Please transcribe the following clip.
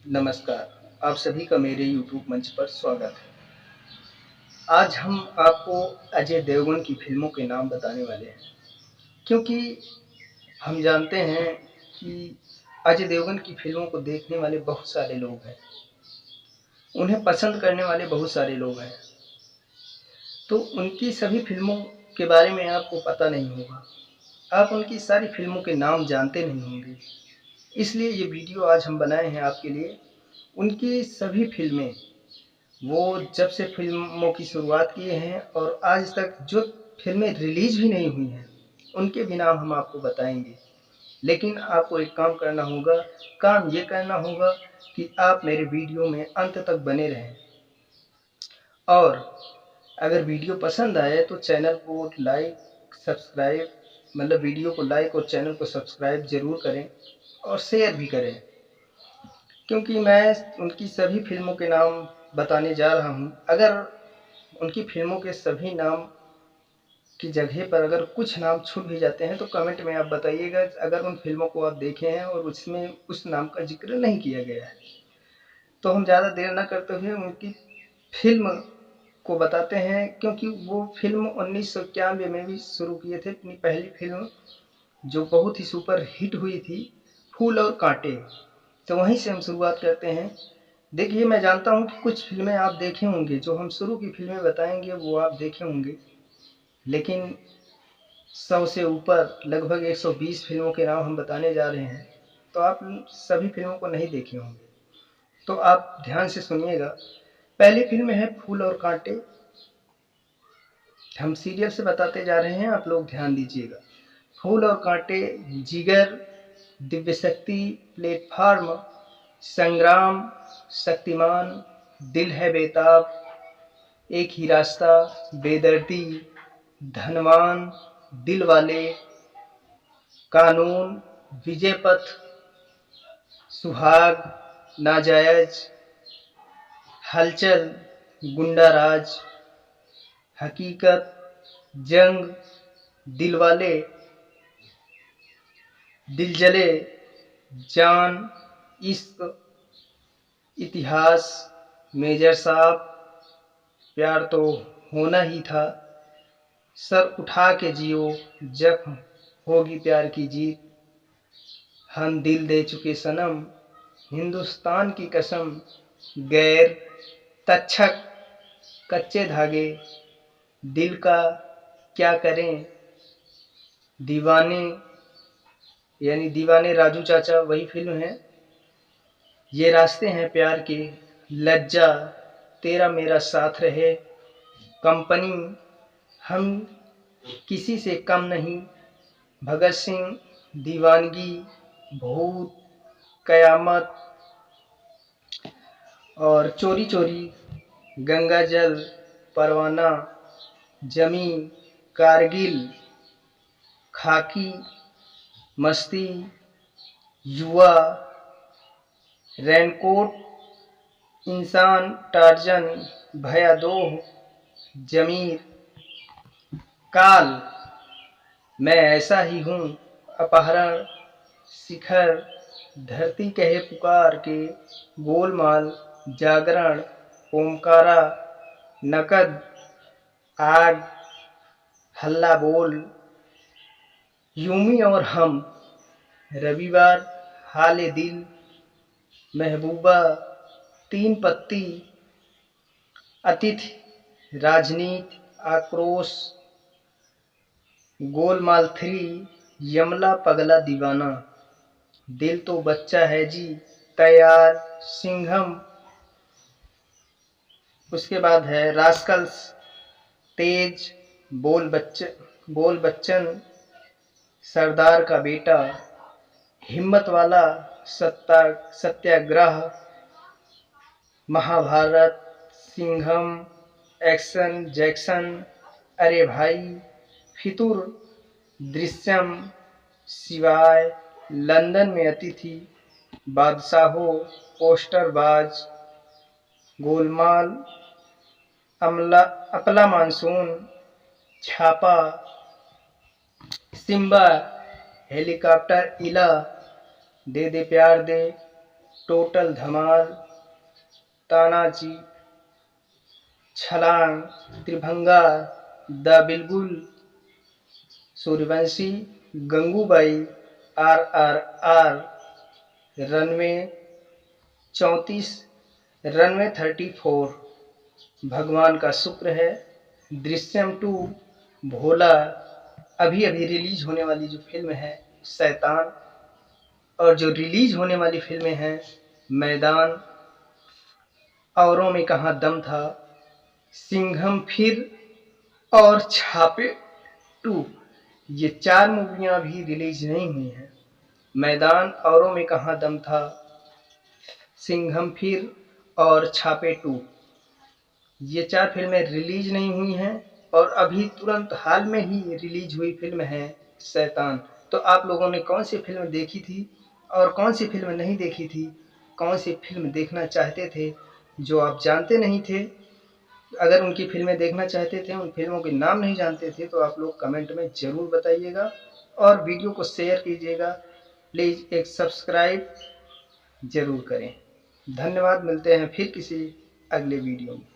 नमस्कार, आप सभी का मेरे यूट्यूब मंच पर स्वागत है। आज हम आपको अजय देवगन की फ़िल्मों के नाम बताने वाले हैं, क्योंकि हम जानते हैं कि अजय देवगन की फ़िल्मों को देखने वाले बहुत सारे लोग हैं, उन्हें पसंद करने वाले बहुत सारे लोग हैं, तो उनकी सभी फ़िल्मों के बारे में आपको पता नहीं होगा, आप उनकी सारी फ़िल्मों के नाम जानते नहीं होंगे। इसलिए ये वीडियो आज हम बनाए हैं आपके लिए। उनकी सभी फ़िल्में, वो जब से फ़िल्मों की शुरुआत किए हैं और आज तक जो फ़िल्में रिलीज़ भी नहीं हुई हैं, उनके भी नाम हम आपको बताएँगे। लेकिन आपको एक काम करना होगा, काम ये करना होगा कि आप मेरे वीडियो में अंत तक बने रहें। और अगर वीडियो पसंद आए तो चैनल को लाइक, सब्सक्राइब, मतलब वीडियो को लाइक और चैनल को सब्सक्राइब ज़रूर करें और शेयर भी करें, क्योंकि मैं उनकी सभी फ़िल्मों के नाम बताने जा रहा हूँ। अगर उनकी फ़िल्मों के सभी नाम की जगह पर अगर कुछ नाम छूट भी जाते हैं तो कमेंट में आप बताइएगा, अगर उन फ़िल्मों को आप देखे हैं और उसमें उस नाम का ज़िक्र नहीं किया गया है। तो हम ज़्यादा देर न करते हुए उनकी फ़िल्म को बताते हैं, क्योंकि वो फ़िल्म 1991 में भी शुरू किए थे। अपनी पहली फ़िल्म जो बहुत ही सुपर हिट हुई थी, फूल और कांटे, तो वहीं से हम शुरुआत करते हैं। देखिए, मैं जानता हूँ कि कुछ फ़िल्में आप देखे होंगे, जो हम शुरू की फ़िल्में बताएँगे वो आप देखे होंगे, लेकिन 100 से ऊपर लगभग 120 फ़िल्मों के नाम हम बताने जा रहे हैं, तो आप सभी फ़िल्मों को नहीं देखे होंगे। तो आप ध्यान से सुनिएगा। पहली फ़िल्म है फूल और कांटे। हम सीरियल से बताते जा रहे हैं, आप लोग ध्यान दीजिएगा। फूल और कांटे, जिगर, दिव्य शक्ति, प्लेटफार्म, संग्राम, शक्तिमान, दिल है बेताब, एक ही रास्ता, बेदर्दी, धनवान, दिलवाले, कानून, विजय पथ, सुहाग, नाजायज, हलचल, गुंडा राज, हकीकत, जंग, दिलवाले, दिल जले, जान, इश्क, इतिहास, मेजर साहब, प्यार तो होना ही था, सर उठा के जियो, जख्म होगी प्यार की जीत, हम दिल दे चुके सनम, हिंदुस्तान की कसम, गैर, तक्षक, कच्चे धागे, दिल का क्या करें, दीवाने, यानी दीवाने राजू चाचा, वही फिल्म है। ये रास्ते हैं प्यार के, लज्जा, तेरा मेरा साथ रहे, कंपनी, हम किसी से कम नहीं, भगत सिंह, दीवानगी, भूत, कयामत और चोरी चोरी, गंगा जल, परवाना, जमी, कारगिल, खाकी, मस्ती, युवा, रेनकोट, इंसान, टार्जन, भयादोह, जमीर, काल, मैं ऐसा ही हूँ, अपहरण, शिखर, धरती कहे पुकार के, गोलमाल, जागरण, ओमकारा, नकद, आग, हल्ला बोल, यूमी और हम, रविवार, हाले दिल, महबूबा, तीन पत्ती, अतिथि, राजनीति, आक्रोश, गोलमाल 3, यमला पगला दीवाना, दिल तो बच्चा है जी, तैयार, सिंघम, उसके बाद है रास्कल्स, तेज, बोल बच्चन, सरदार का बेटा, हिम्मत वाला, सत्याग्रह, महाभारत, सिंघम, एक्शन जैक्सन, अरे भाई, फितूर, दृश्यम, शिवाय, लंदन में अतिथि, बादशाहो, पोस्टरबाज, गोलमाल, अपला मानसून, छापा, सिम्बा, हेलीकॉप्टर, इला, दे दे प्यार दे, टोटल धमाल, तानाजी, छलांग, त्रिभंगा, द बिल्कुल, Suryavanshi, Gangubai, RRR, runway 34, runway 34, भगवान का शुक्र है, दृश्यम 2, भोला, अभी अभी रिलीज होने वाली जो फिल्म है शैतान, और जो रिलीज होने वाली फिल्में हैं मैदान, औरों में कहाँ दम था, सिंघम फिर और छापे 2। ये 4 मूवियाँ अभी रिलीज नहीं हुई हैं। मैदान, औरों में कहाँ दम था, सिंघम फिर और छापे 2, ये 4 फिल्में रिलीज नहीं हुई हैं और अभी तुरंत हाल में ही रिलीज हुई फिल्म है शैतान। तो आप लोगों ने कौन सी फिल्म देखी थी और कौन सी फिल्म नहीं देखी थी, कौन सी फिल्म देखना चाहते थे जो आप जानते नहीं थे, अगर उनकी फिल्में देखना चाहते थे, उन फिल्मों के नाम नहीं जानते थे, तो आप लोग कमेंट में ज़रूर बताइएगा और वीडियो को शेयर कीजिएगा। प्लीज़ एक सब्सक्राइब ज़रूर करें। धन्यवाद, मिलते हैं फिर किसी अगले वीडियो में।